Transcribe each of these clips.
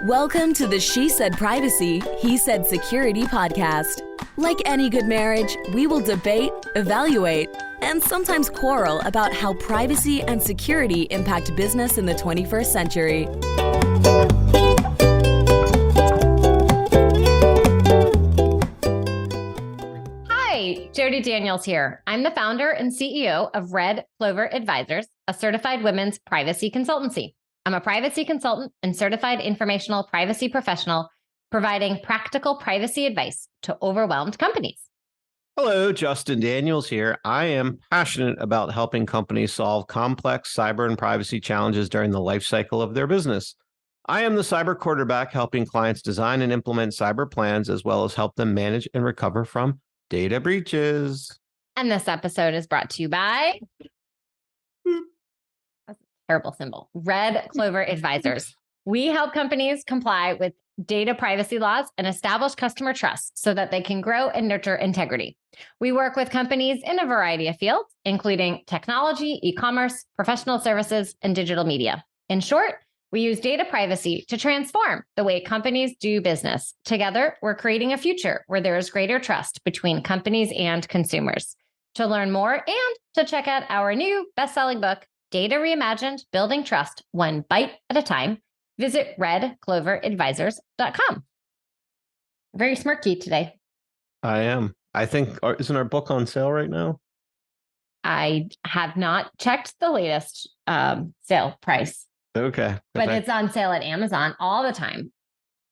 Welcome to the She Said Privacy, He Said Security podcast. Like any good marriage, we will debate, evaluate, and sometimes quarrel about how privacy and security impact business in the 21st century. Hi, Jody Daniels here. I'm the founder and CEO of Clover Advisors, a certified women's privacy consultancy. I'm a privacy consultant and certified informational privacy professional, providing practical privacy advice to overwhelmed companies. Hello, Justin Daniels here. I am passionate about helping companies solve complex cyber and privacy challenges during the life cycle of their business. I am the cyber quarterback, helping clients design and implement cyber plans, as well as help them manage and recover from data breaches. And this episode is brought to you by... Terrible symbol. Clover Advisors. We help companies comply with data privacy laws and establish customer trust so that they can grow and nurture integrity. We work with companies in a variety of fields, including technology, e-commerce, professional services, and digital media. In short, we use data privacy to transform the way companies do business. Together, we're creating a future where there is greater trust between companies and consumers. To learn more and to check out our new best-selling book, Data Reimagined, Building Trust One Bite at a Time, visit redcloveradvisors.com. Very smirky today. I am. I think, isn't our book on sale right now? I have not checked the latest sale price. Okay. But it's on sale at Amazon all the time.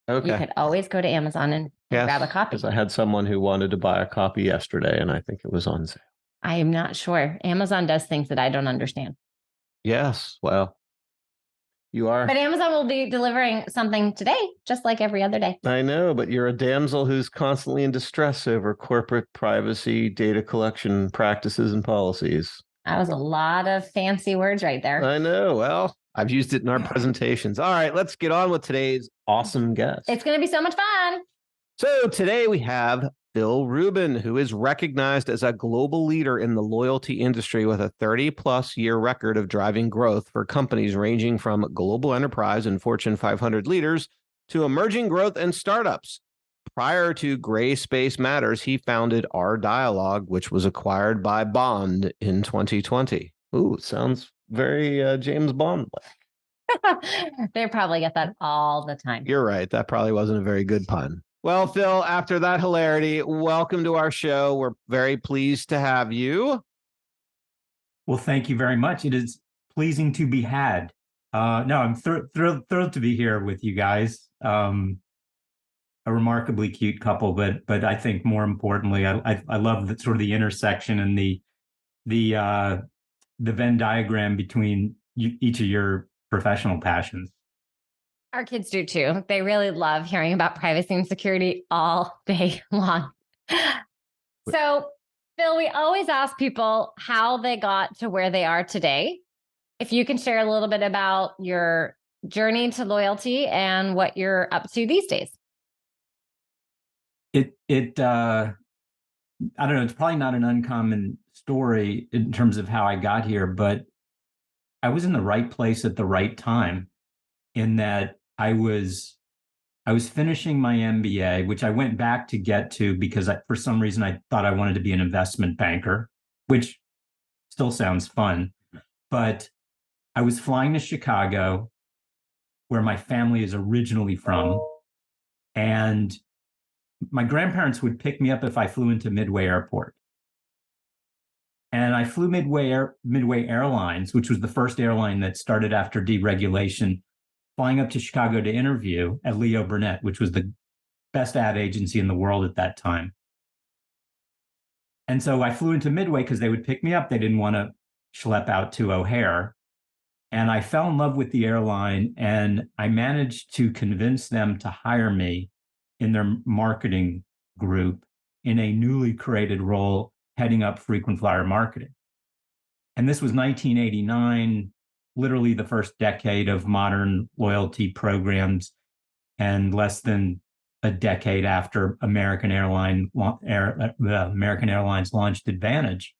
Okay. You could always go to Amazon and grab a copy. Because I had someone who wanted to buy a copy yesterday, and I think it was on sale. I am not sure. Amazon does things that I don't understand. Yes, well, you are. But Amazon will be delivering something today, just like every other day. I know, but you're a damsel who's constantly in distress over corporate privacy, data collection practices, and policies. That was a lot of fancy words right there. I know. Well, I've used it in our presentations. All right, let's get on with today's awesome guest. It's going to be so much fun. So today we have Phil Rubin, who is recognized as a global leader in the loyalty industry with a 30-plus year record of driving growth for companies ranging from global enterprise and Fortune 500 leaders to emerging growth and startups. Prior to Gray Space Matters, he founded Our Dialogue, which was acquired by Bond in 2020. Ooh, sounds very James Bond-like. They probably get that all the time. You're right. That probably wasn't a very good pun. Well, Phil, after that hilarity, welcome to our show. We're very pleased to have you. Well, thank you very much. It is pleasing to be had. No, I'm thrilled to be here with you guys. A remarkably cute couple, but I think more importantly, I love the sort of the intersection and the Venn diagram between each of your professional passions. Our kids do too. They really love hearing about privacy and security all day long. So, Phil, we always ask people how they got to where they are today. If you can share a little bit about your journey to loyalty and what you're up to these days. I don't know, it's probably not an uncommon story in terms of how I got here, but I was in the right place at the right time in that I was finishing my MBA, which I went back to get to because for some reason I thought I wanted to be an investment banker, which still sounds fun. But I was flying to Chicago, where my family is originally from, and my grandparents would pick me up if I flew into Midway Airport. And I flew Midway Airlines, which was the first airline that started after deregulation, flying up to Chicago to interview at Leo Burnett, which was the best ad agency in the world at that time. And so I flew into Midway because they would pick me up. They didn't want to schlep out to O'Hare. And I fell in love with the airline, and I managed to convince them to hire me in their marketing group in a newly created role heading up frequent flyer marketing. And this was 1989, literally the first decade of modern loyalty programs, and less than a decade after American Airlines launched Advantage.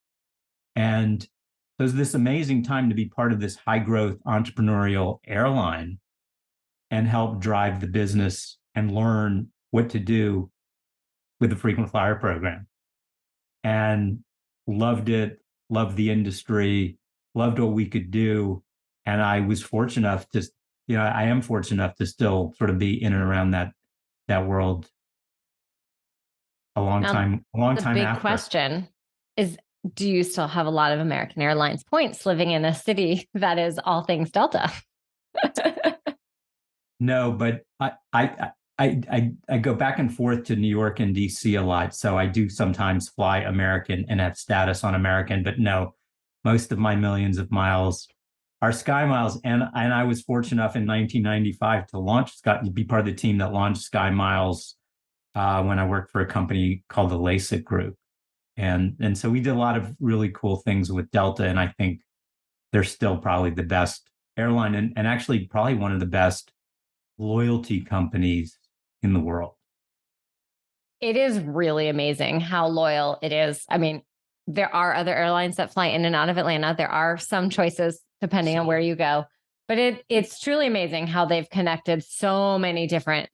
And it was this amazing time to be part of this high growth entrepreneurial airline and help drive the business and learn what to do with the frequent flyer program. And loved it, loved the industry, loved what we could do. And I was fortunate enough to, I am fortunate enough to still sort of be in and around that world a long Now, time the big after. question is, do you still have a lot of American Airlines points living in a city that is all things Delta? No, but I go back and forth to New York and DC a lot. So I do sometimes fly American and have status on American, but no, most of my millions of miles are Sky Miles. And I was fortunate enough in 1995 to be part of the team that launched Sky Miles when I worked for a company called the LASIK Group. And so we did a lot of really cool things with Delta. And I think they're still probably the best airline and actually probably one of the best loyalty companies in the world. It is really amazing how loyal it is. I mean, there are other airlines that fly in and out of Atlanta. There are some choices depending on where you go, but it's truly amazing how they've connected so many different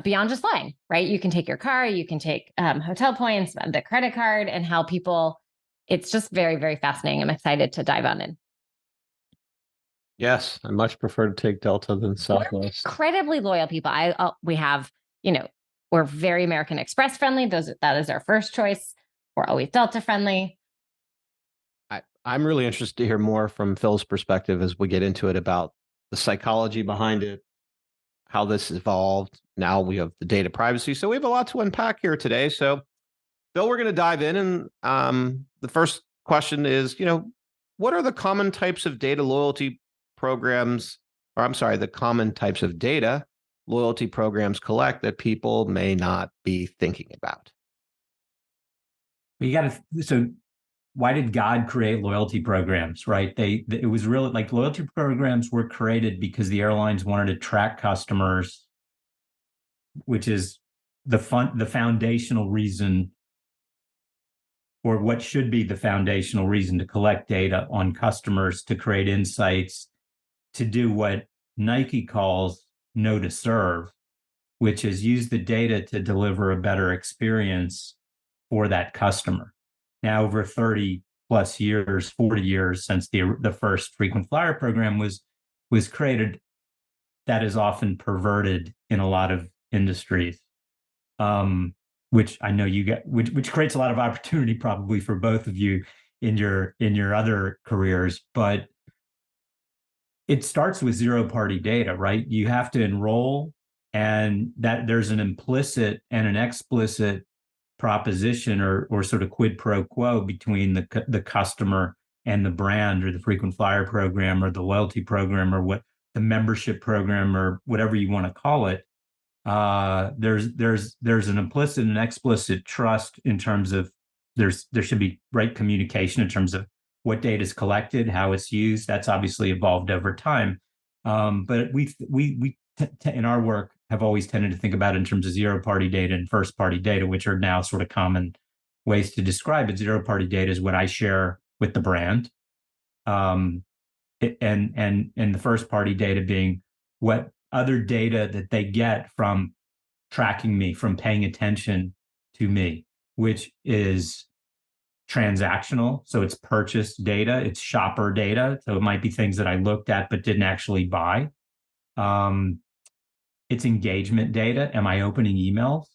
beyond just flying, right? You can take your car, you can take hotel points, the credit card, and how people, it's just very, very fascinating. I'm excited to dive on in. Yes, I much prefer to take Delta than Southwest. We're incredibly loyal people. We have, we're very American Express friendly. That is our first choice. We're always Delta friendly. I'm really interested to hear more from Phil's perspective as we get into it about the psychology behind it, how this evolved. Now we have the data privacy. So we have a lot to unpack here today. So Phil, we're going to dive in. And the first question is, what are the common types of data loyalty programs, or I'm sorry, the common types of data loyalty programs collect that people may not be thinking about? So why did God create loyalty programs, right? It was really like loyalty programs were created because the airlines wanted to track customers, which is the foundational reason, or what should be the foundational reason, to collect data on customers, to create insights, to do what Nike calls know to serve, which is use the data to deliver a better experience for that customer. Now, over 30 plus years, 40 years since the first frequent flyer program was created, that is often perverted in a lot of industries, which I know you get, which creates a lot of opportunity probably for both of you in your other careers. But it starts with zero-party data, right? You have to enroll, and that there's an implicit and an explicit proposition or sort of quid pro quo between the customer and the brand, or the frequent flyer program, or the loyalty program, or what the membership program, or whatever you want to call it. There's an implicit and explicit trust in terms of there should be right communication in terms of what data is collected, how it's used. That's obviously evolved over time. But we in our work have always tended to think about it in terms of zero-party data and first-party data, which are now sort of common ways to describe it. Zero-party data is what I share with the brand, and the first-party data being what other data that they get from tracking me, from paying attention to me, which is transactional. So it's purchase data, it's shopper data. So it might be things that I looked at but didn't actually buy. It's engagement data. Am I opening emails?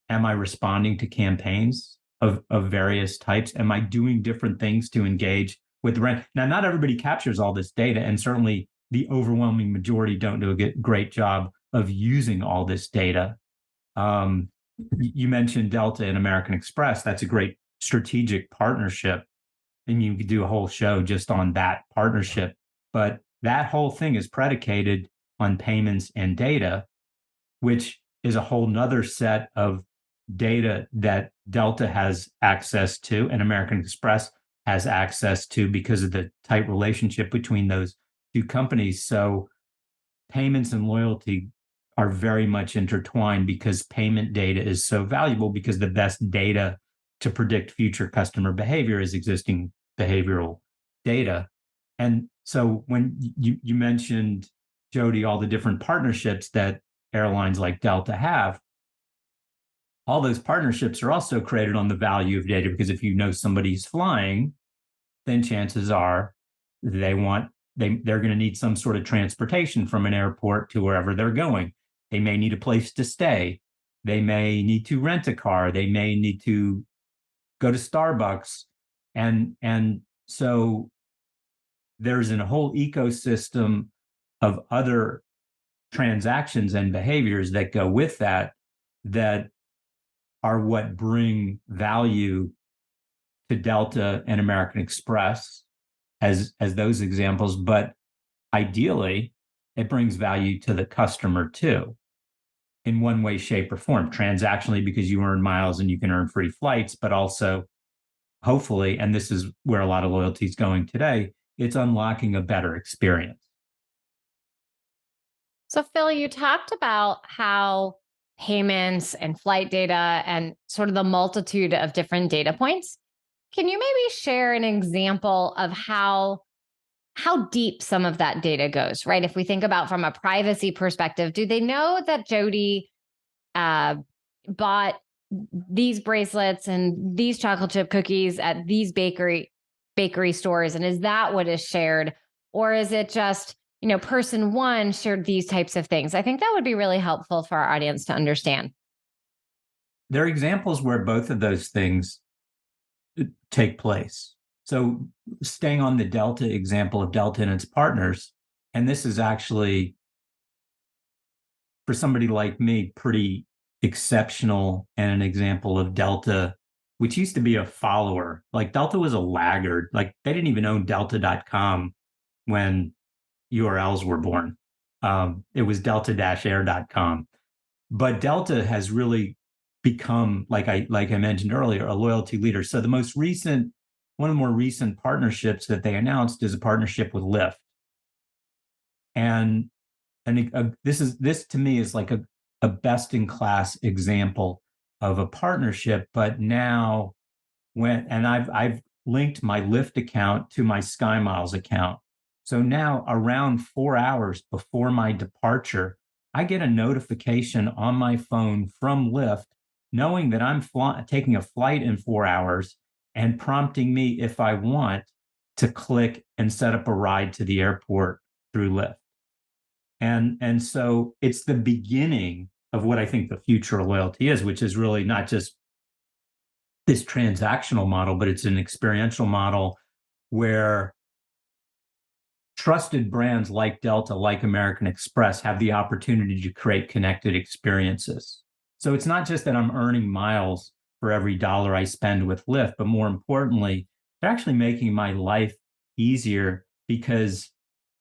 Am I responding to campaigns of various types? Am I doing different things to engage with the brand? Now, not everybody captures all this data, and certainly the overwhelming majority don't do a great job of using all this data. You mentioned Delta and American Express. That's a great strategic partnership, and you could do a whole show just on that partnership. But that whole thing is predicated on payments and data, which is a whole nother set of data that Delta has access to and American Express has access to because of the tight relationship between those two companies. So payments and loyalty are very much intertwined because payment data is so valuable, because the best data to predict future customer behavior is existing behavioral data. And so when you mentioned Jody, all the different partnerships that airlines like Delta have, all those partnerships are also created on the value of data, because if you know somebody's flying, then chances are they're going to need some sort of transportation from an airport to wherever they're going. They may need a place to stay. They may need to rent a car. They may need to go to Starbucks. And so there's a whole ecosystem of other transactions and behaviors that go with that are what bring value to Delta and American Express as those examples. But ideally, it brings value to the customer too, in one way, shape, or form. Transactionally, because you earn miles and you can earn free flights, but also, hopefully, and this is where a lot of loyalty is going today, it's unlocking a better experience. So, Phil, you talked about how payments and flight data and sort of the multitude of different data points. Can you maybe share an example of how deep some of that data goes, right? If we think about from a privacy perspective, do they know that Jody bought these bracelets and these chocolate chip cookies at these bakery stores? And is that what is shared? Or is it just, person one shared these types of things? I think that would be really helpful for our audience to understand. There are examples where both of those things take place. So staying on the Delta example of Delta and its partners, and this is actually, for somebody like me, pretty exceptional and an example of Delta, which used to be a follower. Like Delta was a laggard. Like they didn't even own Delta.com when URLs were born. It was delta-air.com. But Delta has really become, like I mentioned earlier, a loyalty leader. So one of the more recent partnerships that they announced is a partnership with Lyft. And this to me is like a best-in-class example of a partnership. But now I've linked my Lyft account to my SkyMiles account. So now around 4 hours before my departure, I get a notification on my phone from Lyft, knowing that I'm taking a flight in 4 hours and prompting me, if I want, to click and set up a ride to the airport through Lyft. And so it's the beginning of what I think the future of loyalty is, which is really not just this transactional model, but it's an experiential model where trusted brands like Delta, like American Express, have the opportunity to create connected experiences. So it's not just that I'm earning miles for every dollar I spend with Lyft, but more importantly, they're actually making my life easier, because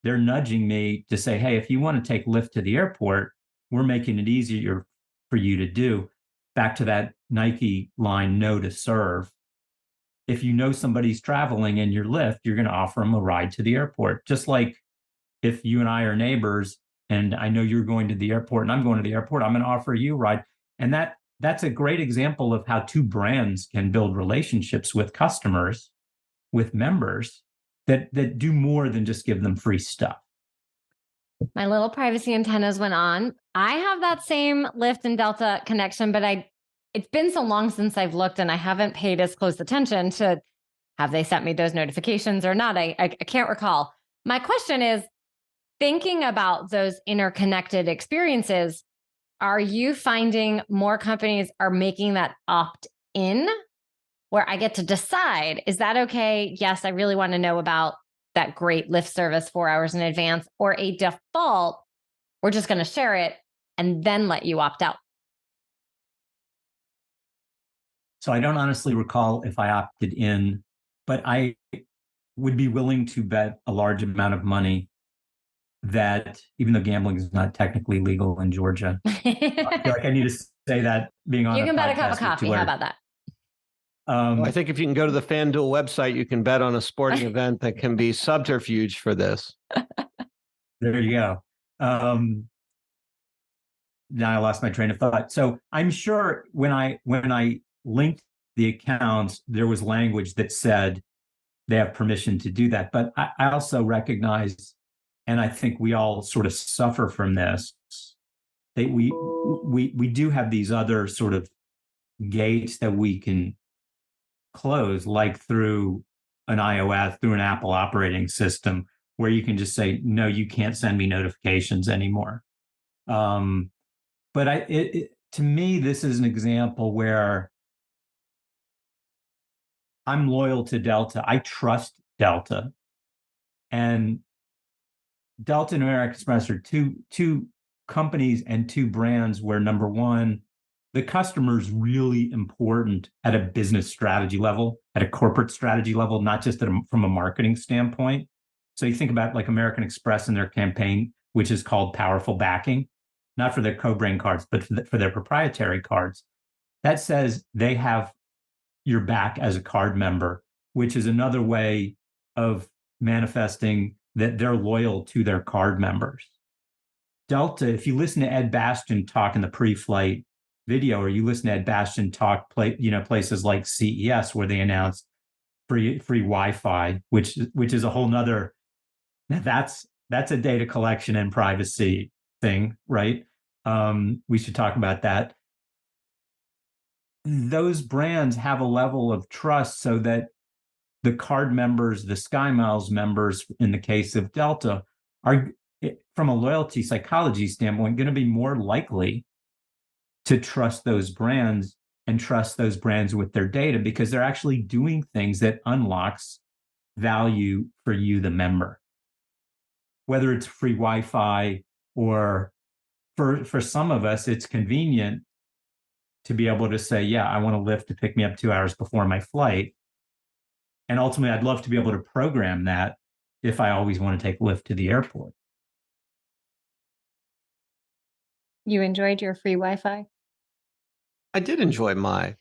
they're nudging me to say, hey, if you want to take Lyft to the airport, we're making it easier for you to do. Back to that Nike line, know to serve. If you know somebody's traveling and you're Lyft, you're going to offer them a ride to the airport. Just like if you and I are neighbors and I know you're going to the airport and I'm going to the airport, I'm going to offer you a ride. And that's a great example of how two brands can build relationships with customers, with members that do more than just give them free stuff. My little privacy antennas went on. I have that same Lyft and Delta connection, but it's been so long since I've looked and I haven't paid as close attention to have they sent me those notifications or not. I can't recall. My question is, thinking about those interconnected experiences, are you finding more companies are making that opt-in, where I get to decide, is that okay? Yes, I really want to know about that great Lyft service 4 hours in advance, or a default, we're just going to share it and then let you opt out? So I don't honestly recall if I opted in, but I would be willing to bet a large amount of money that, even though gambling is not technically legal in Georgia, I feel like I need to say that being on you can bet a cup of podcast coffee. How about that? I think if you can go to the FanDuel website, you can bet on a sporting event that can be subterfuge for this. There you go. Now I lost my train of thought. So I'm sure when I linked the accounts, there was language that said they have permission to do that. But I also recognize and I think we all sort of suffer from this. We do have these other sort of gates that we can close, like through an iOS, through an Apple operating system, where you can just say, no, you can't send me notifications anymore. But to me, this is an example where I'm loyal to Delta. I trust Delta, and Delta and American Express are two companies and two brands where, number one, the customer is really important at a business strategy level, at a corporate strategy level, not just from a marketing standpoint. So you think about like American Express and their campaign, which is called Powerful Backing, not for their co-brand cards, but for their proprietary cards. That says they have your back as a card member, which is another way of manifesting that they're loyal to their card members. Delta, if you listen to Ed Bastian talk in the pre-flight video, or you listen to Ed Bastian talk, places like CES where they announced free Wi-Fi, which is a whole nother. That's a data collection and privacy thing, right? We should talk about that. Those brands have a level of trust so that the card members, the SkyMiles members, in the case of Delta, are, from a loyalty psychology standpoint, going to be more likely to trust those brands and trust those brands with their data, because they're actually doing things that unlocks value for you, the member. Whether it's free Wi-Fi, or for some of us, it's convenient to be able to say, yeah, I want a Lyft to pick me up 2 hours before my flight. And ultimately, I'd love to be able to program that if I always want to take Lyft to the airport. You enjoyed your free Wi-Fi? I did enjoy my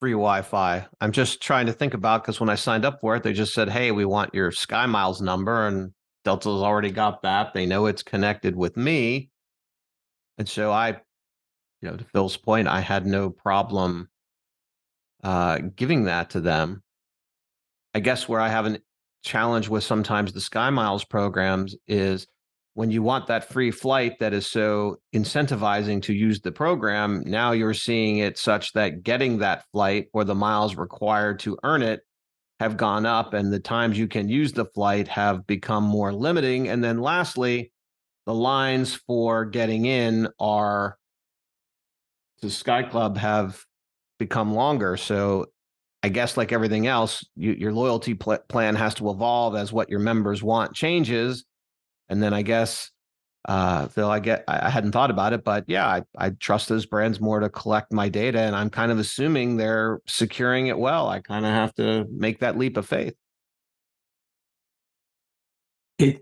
free Wi-Fi. I'm just trying to think about, because when I signed up for it, they just said, hey, we want your SkyMiles number, and Delta's already got that. They know it's connected with me. And so to Phil's point, I had no problem giving that to them. I guess where I have a challenge with sometimes the SkyMiles programs is when you want that free flight that is so incentivizing to use the program, now you're seeing it such that getting that flight or the miles required to earn it have gone up, and the times you can use the flight have become more limiting. And then lastly, the lines for getting in to Sky Club have become longer. So I guess like everything else, your loyalty plan has to evolve as what your members want changes. And then I guess, Phil, I hadn't thought about it, but yeah, I trust those brands more to collect my data, and I'm kind of assuming they're securing it well. I kind of have to make that leap of faith. So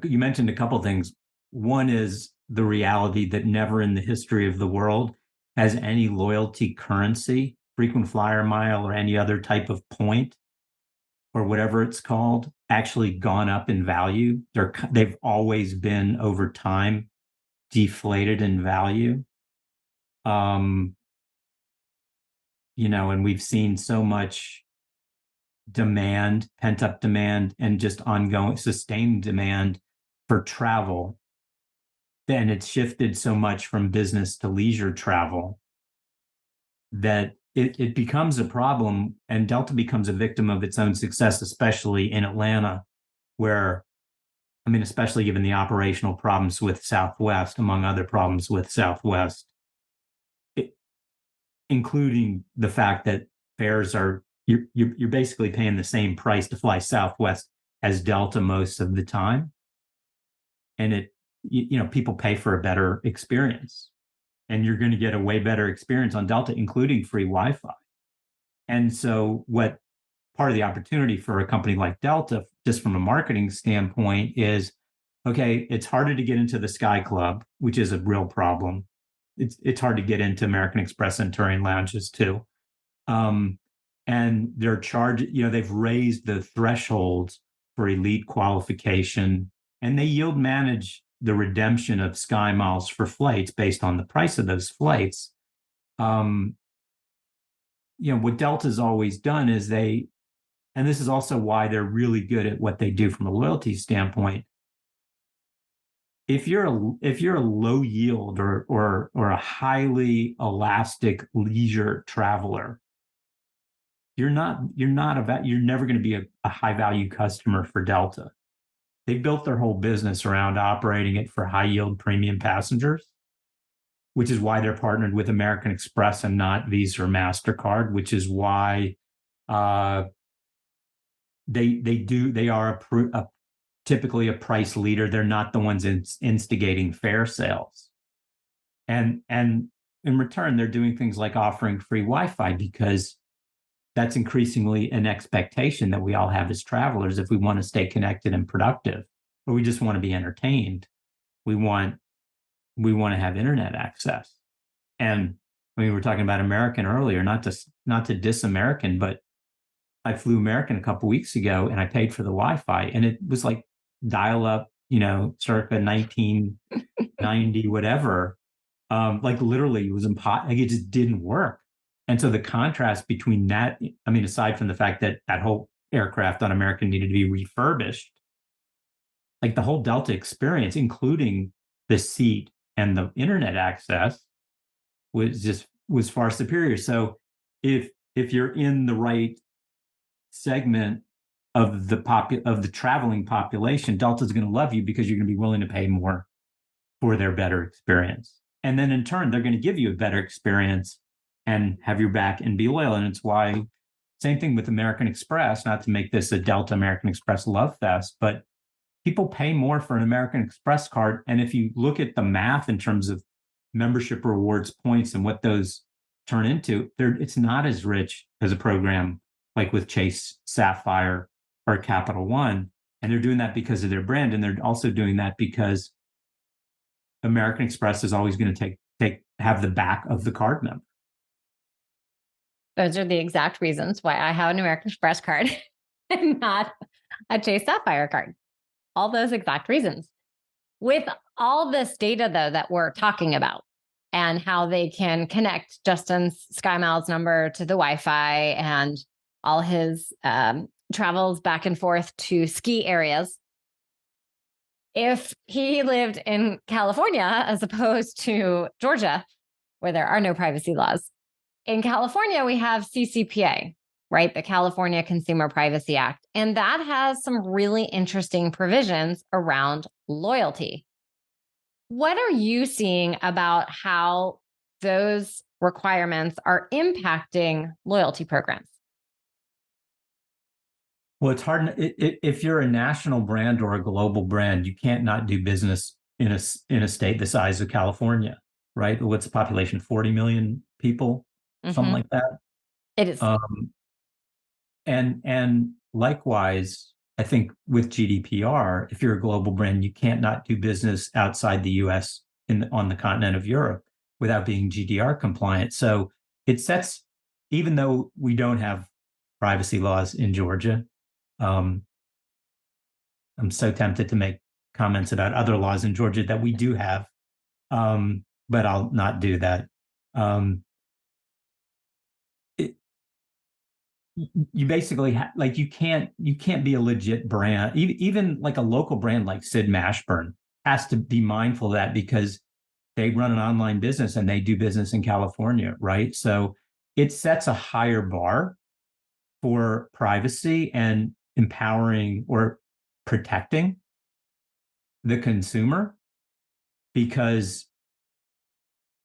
you mentioned a couple things. One is the reality that never in the history of the world has any loyalty currency, frequent flyer mile, or any other type of point, or whatever it's called, actually gone up in value. They've always been, over time, deflated in value. And we've seen so much demand, pent-up demand, and just ongoing sustained demand for travel. Then it's shifted so much from business to leisure travel that it becomes a problem, and Delta becomes a victim of its own success, especially in Atlanta, where, especially given the operational problems with Southwest, among other problems with Southwest, including the fact that fares are, you're basically paying the same price to fly Southwest as Delta most of the time. And people pay for a better experience. And you're going to get a way better experience on Delta, including free Wi-Fi. And so what part of the opportunity for a company like Delta, just from a marketing standpoint, is, okay, it's harder to get into the Sky Club, which is a real problem. It's hard to get into American Express and touring lounges too. And they're they've raised the thresholds for elite qualification, and they yield manage the redemption of SkyMiles for flights based on the price of those flights. What Delta's always done is they and this is also why they're really good at what they do from a loyalty standpoint. If you're a low yield or a highly elastic leisure traveler, you're never going to be a high value customer for Delta. They built their whole business around operating it for high yield premium passengers, which is why they're partnered with American Express and not Visa or MasterCard, which is why they are typically a price leader. They're not the ones instigating fare sales. And in return, they're doing things like offering free Wi-Fi, because that's increasingly an expectation that we all have as travelers. If we want to stay connected and productive, or we just want to be entertained, we want to have internet access. And I mean, we were talking about American earlier, not to diss American, but I flew American a couple weeks ago and I paid for the Wi-Fi, and it was like dial up, circa 1990, whatever. Like literally it was impossible. Like it just didn't work. And so the contrast between that, I mean, aside from the fact that that whole aircraft on American needed to be refurbished, like the whole Delta experience, including the seat and the internet access, was far superior. So if you're in the right segment of the traveling population, Delta's going to love you because you're going to be willing to pay more for their better experience. And then in turn, they're going to give you a better experience and have your back and be loyal. And it's why, same thing with American Express, not to make this a Delta American Express love fest, but people pay more for an American Express card. And if you look at the math in terms of membership rewards points and what those turn into, it's not as rich as a program like with Chase Sapphire or Capital One. And they're doing that because of their brand. And they're also doing that because American Express is always going to have the back of the card member. Those are the exact reasons why I have an American Express card and not a Chase Sapphire card. All those exact reasons. With all this data, though, that we're talking about and how they can connect Justin's SkyMiles number to the Wi-Fi and all his travels back and forth to ski areas. If he lived in California as opposed to Georgia, where there are no privacy laws, in California, we have CCPA, right? The California Consumer Privacy Act. And that has some really interesting provisions around loyalty. What are you seeing about how those requirements are impacting loyalty programs? Well, it's hard. If you're a national brand or a global brand, you can't not do business in a state the size of California, right? What's the population? 40 million people, something like that. It is. And likewise, I think with GDPR, if you're a global brand, you can't not do business outside the US on the continent of Europe without being GDPR compliant. So it sets, even though we don't have privacy laws in Georgia, I'm so tempted to make comments about other laws in Georgia that we do have, but I'll not do that. You basically you can't be a legit brand. Even like a local brand like Sid Mashburn has to be mindful of that because they run an online business and they do business in California, right? So it sets a higher bar for privacy and empowering or protecting the consumer, because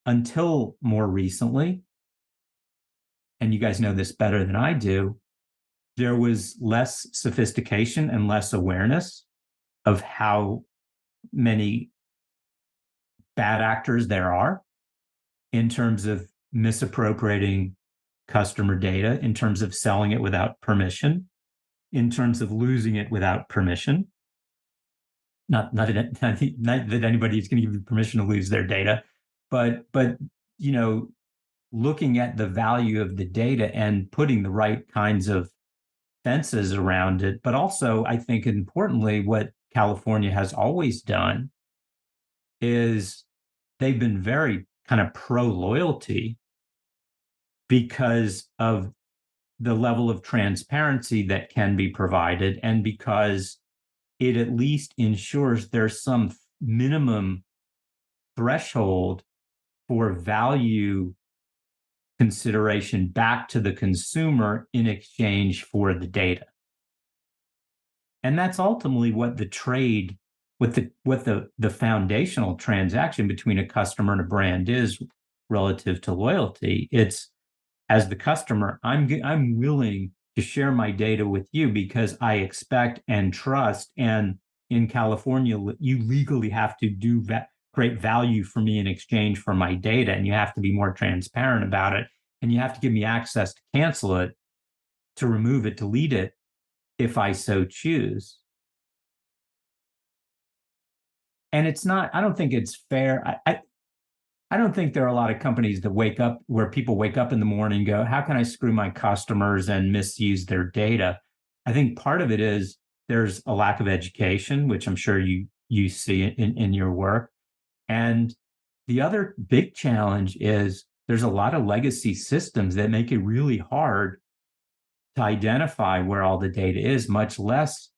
until more recently, and you guys know this better than I do, there was less sophistication and less awareness of how many bad actors there are in terms of misappropriating customer data, in terms of selling it without permission, in terms of losing it without permission. Not that anybody's going to give you permission to lose their data, but looking at the value of the data and putting the right kinds of fences around it. But also, I think importantly, what California has always done is they've been very kind of pro-loyalty because of the level of transparency that can be provided, and because it at least ensures there's some minimum threshold for value consideration back to the consumer in exchange for the data. And that's ultimately what the trade, what the foundational transaction between a customer and a brand is relative to loyalty. It's, as the customer, I'm willing to share my data with you because I expect and trust, and in California, you legally have to do that, create value for me in exchange for my data, and you have to be more transparent about it, and you have to give me access to cancel it, to remove it, delete it, if I so choose. And it's not, I don't think it's fair. I don't think there are a lot of companies that wake up, where people wake up in the morning and go, how can I screw my customers and misuse their data? I think part of it is there's a lack of education, which I'm sure you see in your work. And the other big challenge is there's a lot of legacy systems that make it really hard to identify where all the data is, much less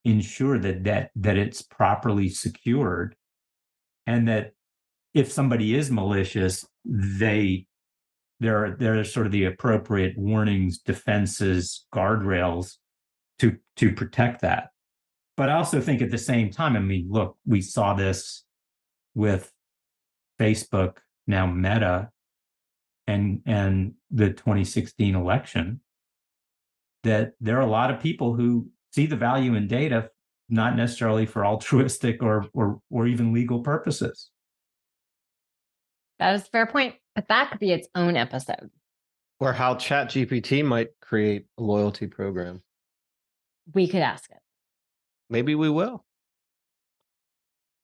ensure that it's properly secured, and that if somebody is malicious, there are sort of the appropriate warnings, defenses, guardrails to protect that. But I also think at the same time, I mean, look, we saw this with Facebook, now Meta, and the 2016 election, that there are a lot of people who see the value in data, not necessarily for altruistic or even legal purposes. That is a fair point, but that could be its own episode. Or how ChatGPT might create a loyalty program. We could ask it. Maybe we will.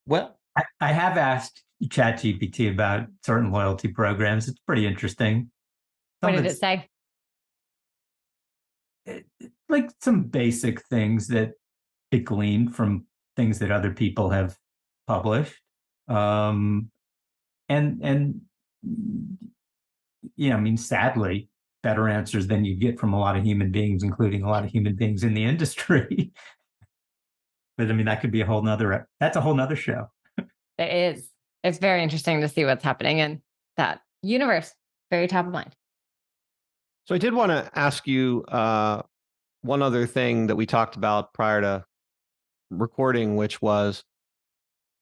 Well, I have asked ChatGPT about certain loyalty programs. It's pretty interesting. What did it say? Like some basic things that it gleaned from things that other people have published. And I mean, sadly, better answers than you get from a lot of human beings, including a lot of human beings in the industry. But I mean, that could be that's a whole nother show. It is. It's very interesting to see what's happening in that universe. Very top of mind. So I did want to ask you one other thing that we talked about prior to recording, which was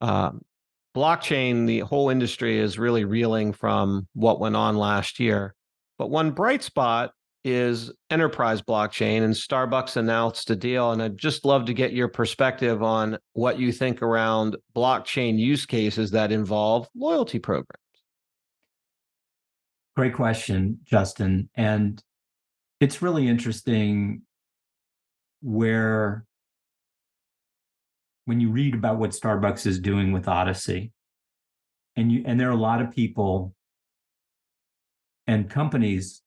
blockchain. The whole industry is really reeling from what went on last year. But one bright spot is enterprise blockchain, and Starbucks announced a deal. And I'd just love to get your perspective on what you think around blockchain use cases that involve loyalty programs. Great question, Justin. And it's really interesting when you read about what Starbucks is doing with Odyssey, and there are a lot of people and companies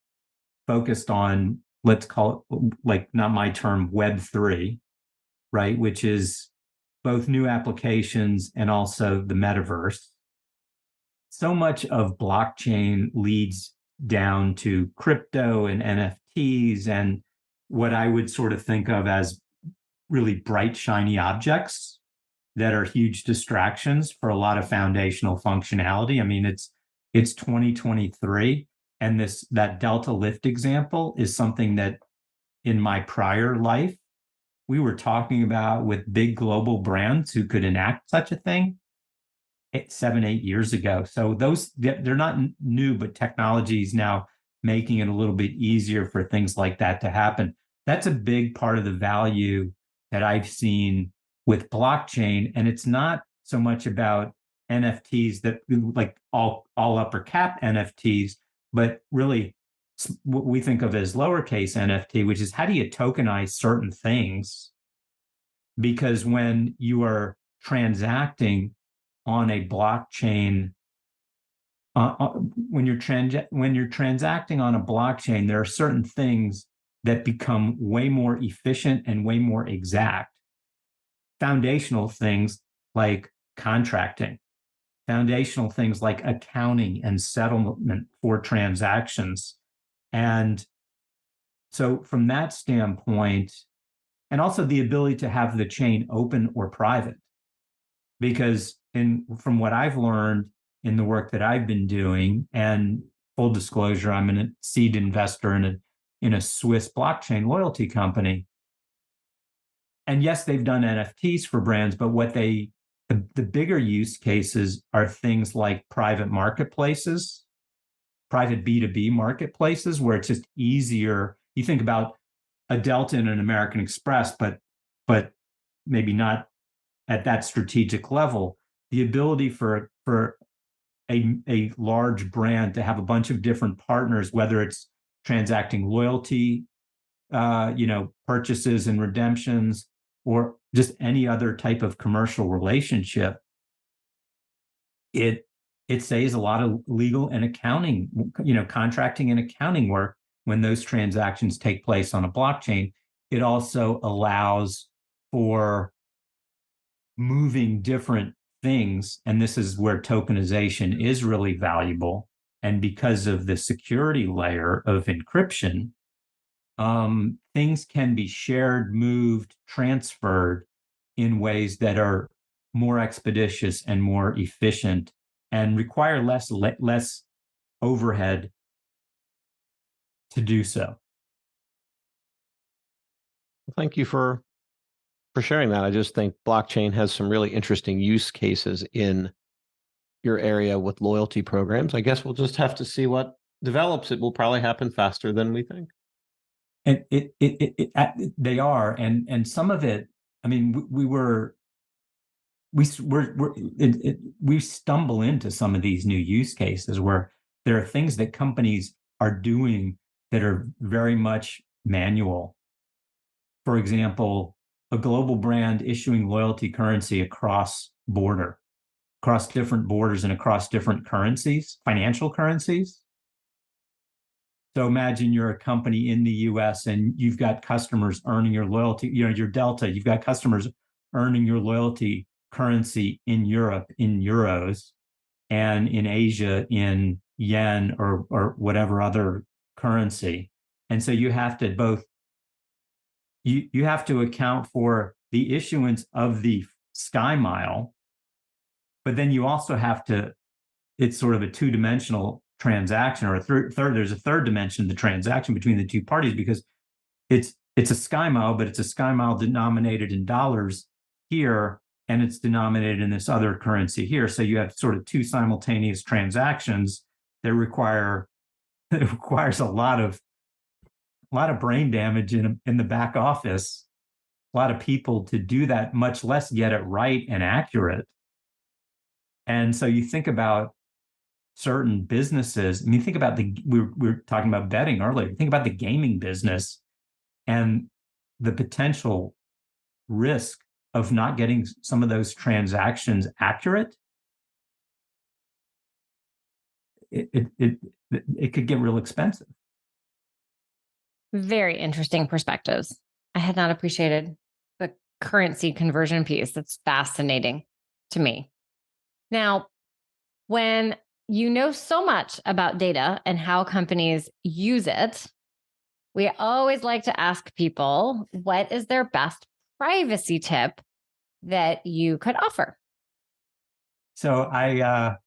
focused on, let's call it, like, not my term, Web3, right? Which is both new applications and also the metaverse. So much of blockchain leads down to crypto and NFTs and what I would sort of think of as really bright, shiny objects that are huge distractions for a lot of foundational functionality. I mean, it's 2023, and that Delta Lyft example is something that in my prior life we were talking about with big global brands who could enact such a thing 7-8 years ago. So they're not new, but technology is now making it a little bit easier for things like that to happen. That's a big part of the value that I've seen with blockchain. And it's not so much about NFTs, that like all upper cap NFTs, but really what we think of as lowercase NFT, which is how do you tokenize certain things? Because when you are transacting on a blockchain, when you're transacting on a blockchain, there are certain things that become way more efficient and way more exact. Foundational things like contracting, foundational things like accounting and settlement for transactions. And So from that standpoint, and also the ability to have the chain open or private, because from what I've learned in the work that I've been doing, and full disclosure, I'm a seed investor in a Swiss blockchain loyalty company. And yes, they've done NFTs for brands, but the bigger use cases are things like private marketplaces, private B2B marketplaces, where it's just easier. You think about a Delta and an American Express, but maybe not at that strategic level. The ability for a large brand to have a bunch of different partners, whether it's transacting loyalty, purchases and redemptions, or just any other type of commercial relationship, it saves a lot of legal and accounting, contracting and accounting work when those transactions take place on a blockchain. It also allows for moving different things, and this is where tokenization is really valuable. And because of the security layer of encryption, things can be shared, moved, transferred in ways that are more expeditious and more efficient and require less overhead to do so. Thank you for sharing that. I just think blockchain has some really interesting use cases in your area with loyalty programs. I guess we'll just have to see what develops. It will probably happen faster than we think. And they are, and some of it, I mean, we stumble into some of these new use cases where there are things that companies are doing that are very much manual. For example, a global brand issuing loyalty currency across different borders and across different currencies, financial currencies. So imagine you're a company in the US and you've got customers earning your loyalty, your Delta, you've got customers earning your loyalty currency in Europe in euros, and in Asia in yen or whatever other currency. And so you have to you have to account for the issuance of the Sky Mile, but then you also have to, it's sort of a two-dimensional transaction, or there's a third dimension of the transaction between the two parties, because it's a Sky Mile, but it's a Sky Mile denominated in dollars here, and it's denominated in this other currency here. So you have sort of two simultaneous transactions that requires a lot of brain damage in the back office, a lot of people to do that, much less get it right and accurate. And so you think about certain businesses. I mean, think about we were talking about betting earlier. Think about the gaming business and the potential risk of not getting some of those transactions accurate. It could get real expensive. Very interesting perspectives. I had not appreciated the currency conversion piece. That's fascinating to me. Now, when you know so much about data and how companies use it, we always like to ask people, what is their best privacy tip that you could offer? So I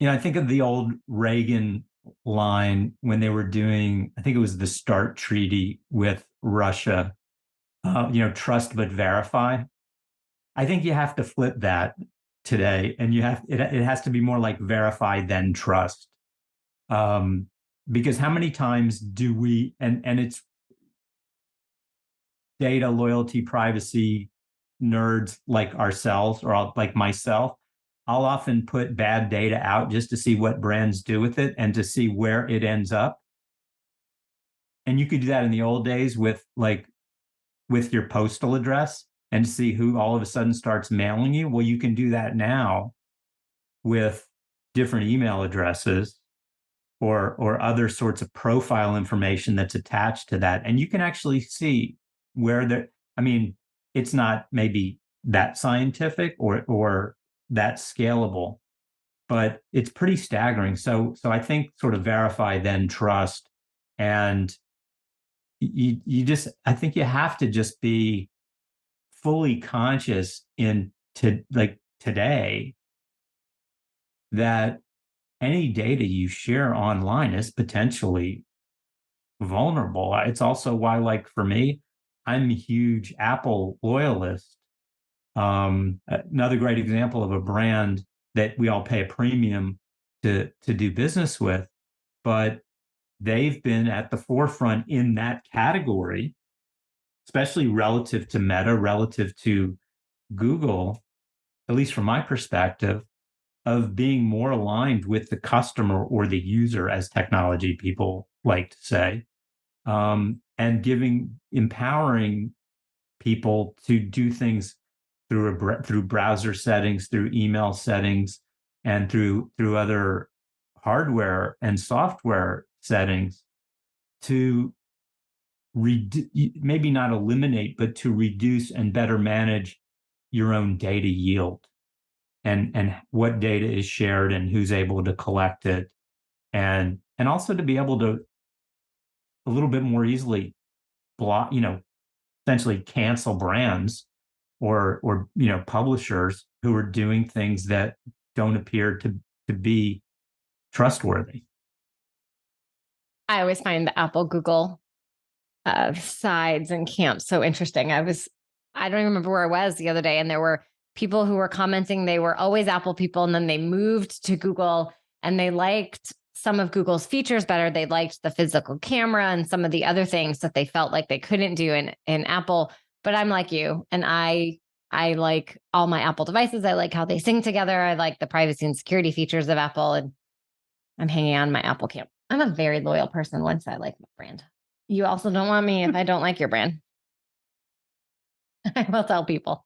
think of the old Reagan line when they were doing, I think it was the START treaty with Russia, trust but verify. I think you have to flip that today, and it has to be more like verify then trust. Because how many times do we, and it's data, loyalty, privacy nerds like ourselves, or like myself, I'll often put bad data out just to see what brands do with it and to see where it ends up. And you could do that in the old days with your postal address and see who all of a sudden starts mailing you. Well, you can do that now with different email addresses or other sorts of profile information that's attached to that. And you can actually see where it's not maybe that scientific or that scalable, but it's pretty staggering. So I think sort of verify then trust And you just, I think you have to just be fully conscious like today that any data you share online is potentially vulnerable. It's also why, like for me, I'm a huge Apple loyalist. Another great example of a brand that we all pay a premium to do business with, but they've been at the forefront in that category, especially relative to Meta, relative to Google, at least from my perspective, of being more aligned with the customer or the user, as technology people like to say, and empowering people to do things through browser settings, through email settings, and through other hardware and software settings to maybe not eliminate, but to reduce and better manage your own data yield and what data is shared and who's able to collect it, and also to be able to a little bit more easily block, essentially cancel brands or publishers who are doing things that don't appear to be trustworthy. I always find the Apple Google sides and camps so interesting. I don't even remember where I was the other day, and there were people who were commenting they were always Apple people, and then they moved to Google and they liked some of Google's features better. They liked the physical camera and some of the other things that they felt like they couldn't do in Apple. But I'm like you, and I like all my Apple devices. I like how they sing together. I like the privacy and security features of Apple, and I'm hanging on my Apple camp. I'm a very loyal person once I like my brand. You also don't want me if I don't like your brand. I will tell people.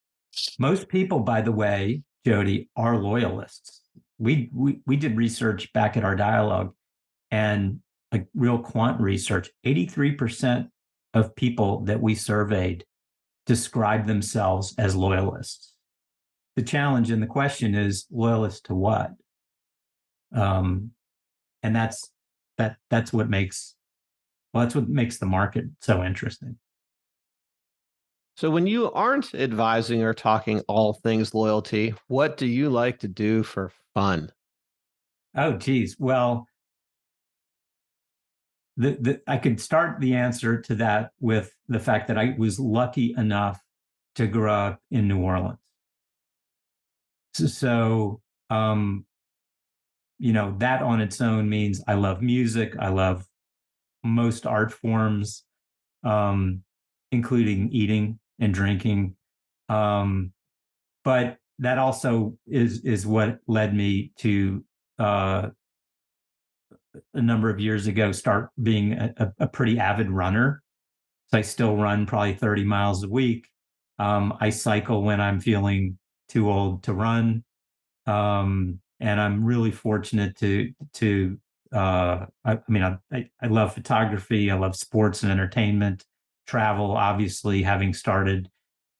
Most people, by the way, Jody, are loyalists. We did research back at our dialogue, and like real quant research, 83% of people that we surveyed describe themselves as loyalists. The challenge and the question is loyalist to what? And that's what makes the market so interesting. So when you aren't advising or talking all things loyalty, what do you like to do for fun? Oh, geez. Well, I could start the answer to that with the fact that I was lucky enough to grow up in New Orleans. So, that on its own means I love music. I love most art forms, including eating and drinking. But that also is what led me to a number of years ago start being a pretty avid runner. So I still run probably 30 miles a week. I cycle when I'm feeling too old to run. And I'm really fortunate I love photography. I love sports and entertainment, travel, obviously, having started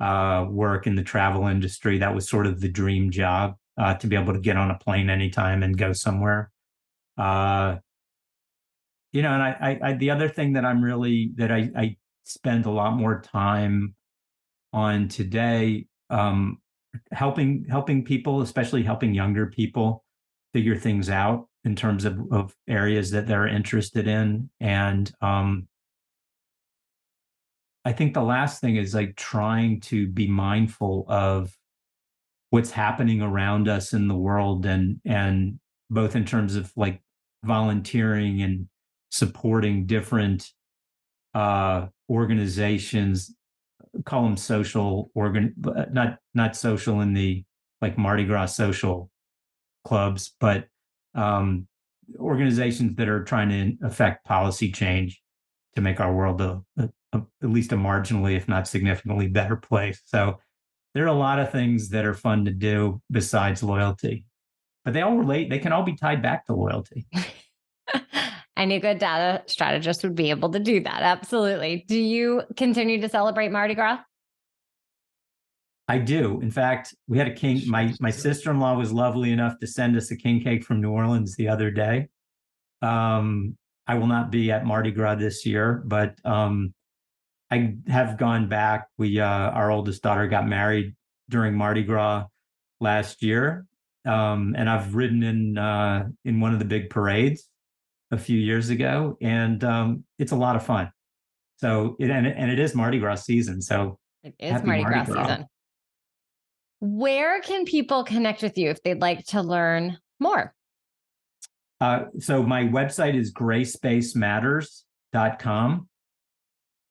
work in the travel industry. That was sort of the dream job, to be able to get on a plane anytime and go somewhere. And I the other thing that I spend a lot more time on today, helping people, especially helping younger people figure things out in terms of areas that they're interested in. And I think the last thing is like trying to be mindful of what's happening around us in the world, and both in terms of like volunteering and supporting different organizations, call them social not social in the like Mardi Gras social clubs, but organizations that are trying to affect policy change to make our world at least a marginally, if not significantly better place. So there are a lot of things that are fun to do besides loyalty, but they all relate. They can all be tied back to loyalty. Any good data strategist would be able to do that. Absolutely. Do you continue to celebrate Mardi Gras? I do. In fact, we had a king. My sister-in-law was lovely enough to send us a king cake from New Orleans the other day. I will not be at Mardi Gras this year, but I have gone back. Our oldest daughter got married during Mardi Gras last year, and I've ridden in one of the big parades a few years ago, and it's a lot of fun. So it is Mardi Gras season. So it is Mardi Gras season. Where can people connect with you if they'd like to learn more? So my website is grayspacematters.com.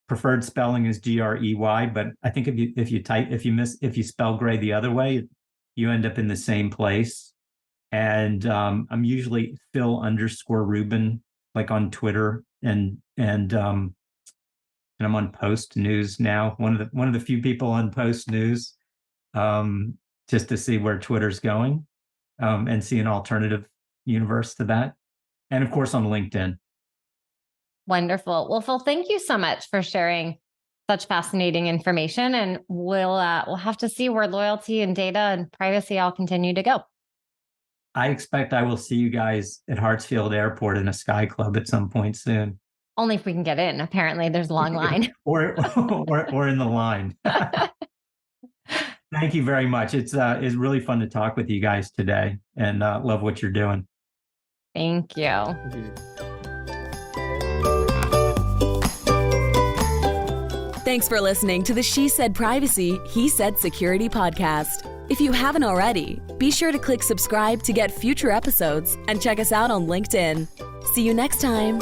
Preferred spelling is Grey, but I think if you spell gray the other way, you end up in the same place. And I'm usually Phil_Rubin, like on Twitter, and I'm on Post News now. One of the few people on Post News, just to see where Twitter's going, and see an alternative universe to that. And of course on LinkedIn. Wonderful. Well, Phil, thank you so much for sharing such fascinating information. And we'll have to see where loyalty and data and privacy all continue to go. I expect I will see you guys at Hartsfield Airport in a Sky Club at some point soon. Only if we can get in. Apparently there's a long line. or in the line. Thank you very much. It's really fun to talk with you guys today, and love what you're doing. Thank you. Thanks for listening to the She Said Privacy, He Said Security podcast. If you haven't already, be sure to click subscribe to get future episodes and check us out on LinkedIn. See you next time.